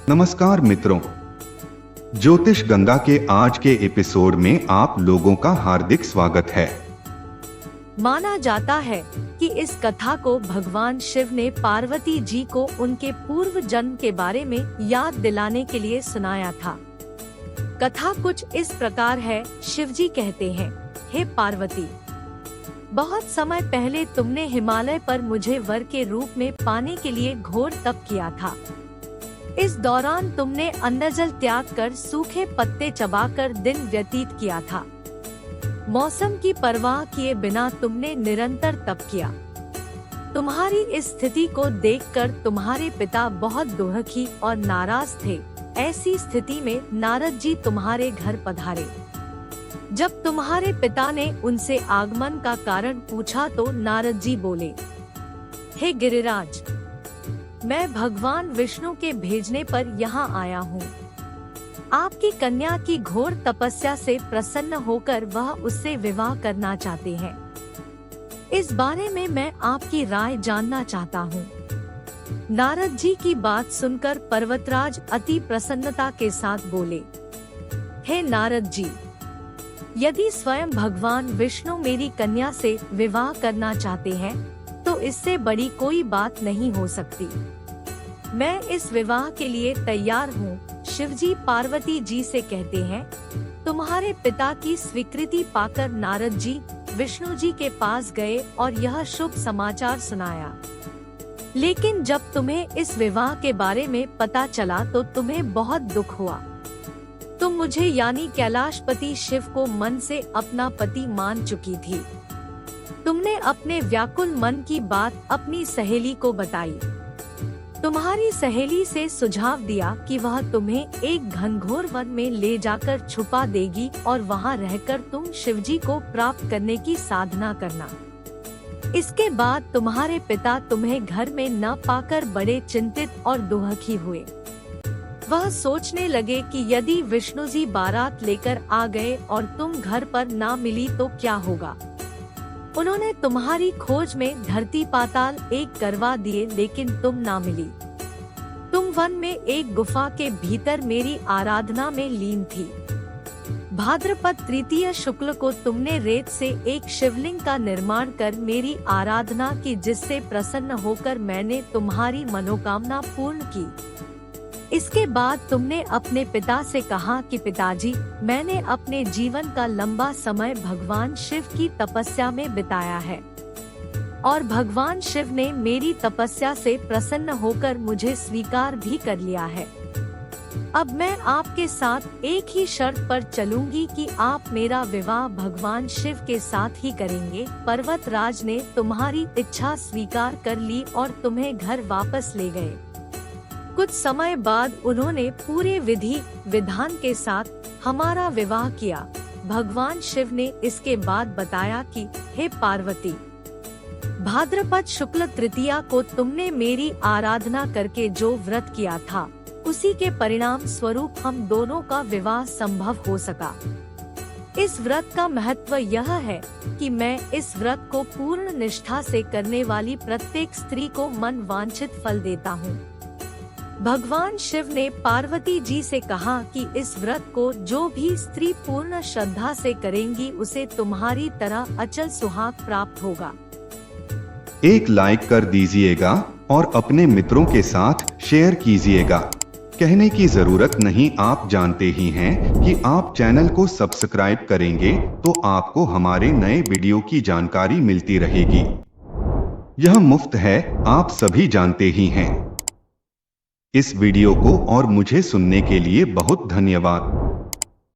नमस्कार मित्रों, ज्योतिष गंगा के आज के एपिसोड में आप लोगों का हार्दिक स्वागत है। माना जाता है कि इस कथा को भगवान शिव ने पार्वती जी को उनके पूर्व जन्म के बारे में याद दिलाने के लिए सुनाया था। कथा कुछ इस प्रकार है। शिव जी कहते हैं, हे पार्वती, बहुत समय पहले तुमने हिमालय पर मुझे वर के रूप में पाने के लिए घोर तप किया था। इस दौरान तुमने अन्नजल त्याग कर सूखे पत्ते चबाकर दिन व्यतीत किया था। मौसम की परवाह किए बिना तुमने निरंतर तप किया। तुम्हारी इस स्थिति को देखकर तुम्हारे पिता बहुत दुखी और नाराज थे। ऐसी स्थिति में नारद जी तुम्हारे घर पधारे। जब तुम्हारे पिता ने उनसे आगमन का कारण पूछा तो नारद जी बोले, हे गिरिराज, मैं भगवान विष्णु के भेजने पर यहाँ आया हूँ। आपकी कन्या की घोर तपस्या से प्रसन्न होकर वह उससे विवाह करना चाहते हैं। इस बारे में मैं आपकी राय जानना चाहता हूँ। नारद जी की बात सुनकर पर्वतराज अति प्रसन्नता के साथ बोले, हे नारद जी, यदि स्वयं भगवान विष्णु मेरी कन्या से विवाह करना चाहते हैं तो इससे बड़ी कोई बात नहीं हो सकती। मैं इस विवाह के लिए तैयार हूँ। शिवजी पार्वती जी से कहते हैं, तुम्हारे पिता की स्वीकृति पाकर नारद जी विष्णु जी के पास गए और यह शुभ समाचार सुनाया। लेकिन जब तुम्हें इस विवाह के बारे में पता चला तो तुम्हें बहुत दुख हुआ। तुम मुझे यानी कैलाशपति शिव को मन से अपना पति मान चुकी थी। तुमने अपने व्याकुल मन की बात अपनी सहेली को बताई। तुम्हारी सहेली से सुझाव दिया कि वह तुम्हें एक घनघोर वन में ले जाकर छुपा देगी और वहां रहकर तुम शिवजी को प्राप्त करने की साधना करना। इसके बाद तुम्हारे पिता तुम्हें घर में न पाकर बड़े चिंतित और दुखी हुए। वह सोचने लगे कि यदि विष्णु जी बारात लेकर आ गए और तुम घर पर ना मिली तो क्या होगा। उन्होंने तुम्हारी खोज में धरती पाताल एक करवा दिए, लेकिन तुम ना मिली। तुम वन में एक गुफा के भीतर मेरी आराधना में लीन थी। भाद्रपद तृतीय शुक्ल को तुमने रेत से एक शिवलिंग का निर्माण कर मेरी आराधना की, जिससे प्रसन्न होकर मैंने तुम्हारी मनोकामना पूर्ण की। इसके बाद तुमने अपने पिता से कहा कि पिताजी, मैंने अपने जीवन का लंबा समय भगवान शिव की तपस्या में बिताया है और भगवान शिव ने मेरी तपस्या से प्रसन्न होकर मुझे स्वीकार भी कर लिया है। अब मैं आपके साथ एक ही शर्त पर चलूंगी कि आप मेरा विवाह भगवान शिव के साथ ही करेंगे। पर्वतराज ने तुम्हारी इच्छा स्वीकार कर ली और तुम्हें घर वापस ले गए। कुछ समय बाद उन्होंने पूरे विधि विधान के साथ हमारा विवाह किया। भगवान शिव ने इसके बाद बताया कि हे पार्वती, भाद्रपद शुक्ल तृतीया को तुमने मेरी आराधना करके जो व्रत किया था, उसी के परिणाम स्वरूप हम दोनों का विवाह संभव हो सका। इस व्रत का महत्व यह है कि मैं इस व्रत को पूर्ण निष्ठा से करने वाली प्रत्येक स्त्री को मन वांछित फल देता हूँ। भगवान शिव ने पार्वती जी से कहा कि इस व्रत को जो भी स्त्री पूर्ण श्रद्धा से करेंगी उसे तुम्हारी तरह अचल सुहाग प्राप्त होगा। एक लाइक कर दीजिएगा और अपने मित्रों के साथ शेयर कीजिएगा। कहने की जरूरत नहीं, आप जानते ही हैं कि आप चैनल को सब्सक्राइब करेंगे तो आपको हमारे नए वीडियो की जानकारी मिलती रहेगी। यह मुफ्त है, आप सभी जानते ही हैं। इस वीडियो को और मुझे सुनने के लिए बहुत धन्यवाद।